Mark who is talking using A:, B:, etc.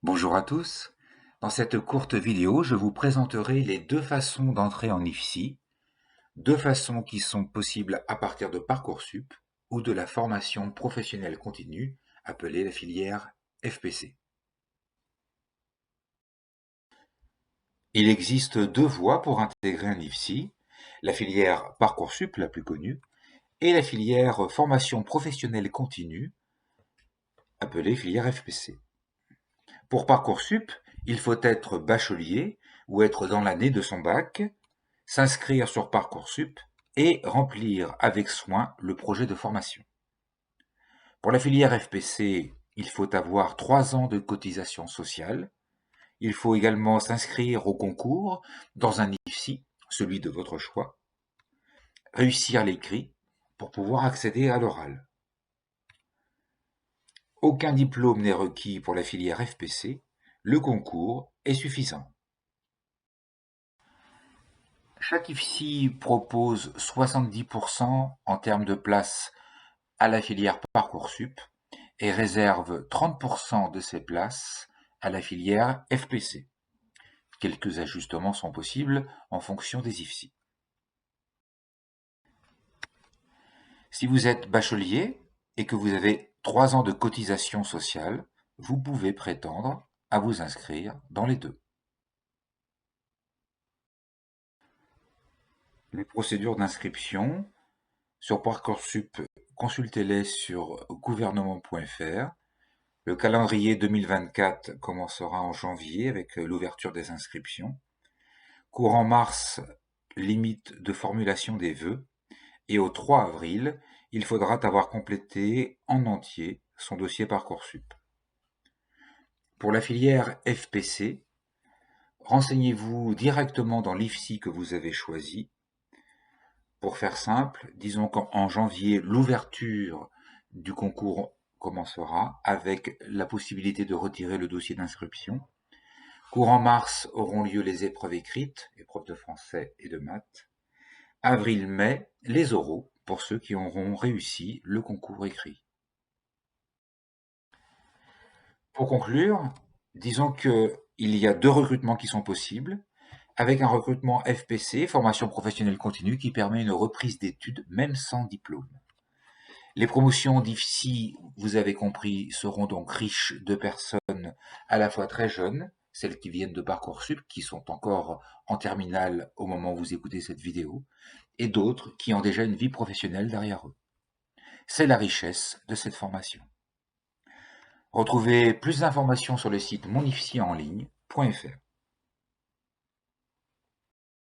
A: Bonjour à tous. Dans cette courte vidéo, je vous présenterai les deux façons d'entrer en IFSI, deux façons qui sont possibles à partir de Parcoursup ou de la formation professionnelle continue, appelée la filière FPC. Il existe deux voies pour intégrer un IFSI, la filière Parcoursup, la plus connue, et la filière formation professionnelle continue, appelée filière FPC. Pour Parcoursup, il faut être bachelier ou être dans l'année de son bac, s'inscrire sur Parcoursup et remplir avec soin le projet de formation. Pour la filière FPC, il faut avoir 3 ans de cotisation sociale. Il faut également s'inscrire au concours dans un IFSI, celui de votre choix, réussir l'écrit pour pouvoir accéder à l'oral. Aucun diplôme n'est requis pour la filière FPC, le concours est suffisant. Chaque IFSI propose 70% en termes de places à la filière Parcoursup et réserve 30% de ces places à la filière FPC. Quelques ajustements sont possibles en fonction des IFSI. Si vous êtes bachelier et que vous avez 3 ans de cotisation sociale, vous pouvez prétendre à vous inscrire dans les deux. Les procédures d'inscription sur Parcoursup, consultez-les sur gouvernement.fr. Le calendrier 2024 commencera en janvier avec l'ouverture des inscriptions. Courant mars, limite de formulation des vœux. Et au 3 avril, il faudra avoir complété en entier son dossier Parcoursup. Pour la filière FPC, renseignez-vous directement dans l'IFSI que vous avez choisi. Pour faire simple, disons qu'en janvier, l'ouverture du concours commencera avec la possibilité de retirer le dossier d'inscription. Courant mars auront lieu les épreuves écrites, épreuves de français et de maths. Avril-mai, les oraux pour ceux qui auront réussi le concours écrit. Pour conclure, disons qu'il y a deux recrutements qui sont possibles, avec un recrutement FPC, formation professionnelle continue, qui permet une reprise d'études même sans diplôme. Les promotions d'IFSI, vous avez compris, seront donc riches de personnes à la fois très jeunes, celles qui viennent de Parcoursup, qui sont encore en terminale au moment où vous écoutez cette vidéo, et d'autres qui ont déjà une vie professionnelle derrière eux. C'est la richesse de cette formation. Retrouvez plus d'informations sur le site monifcienligne.fr.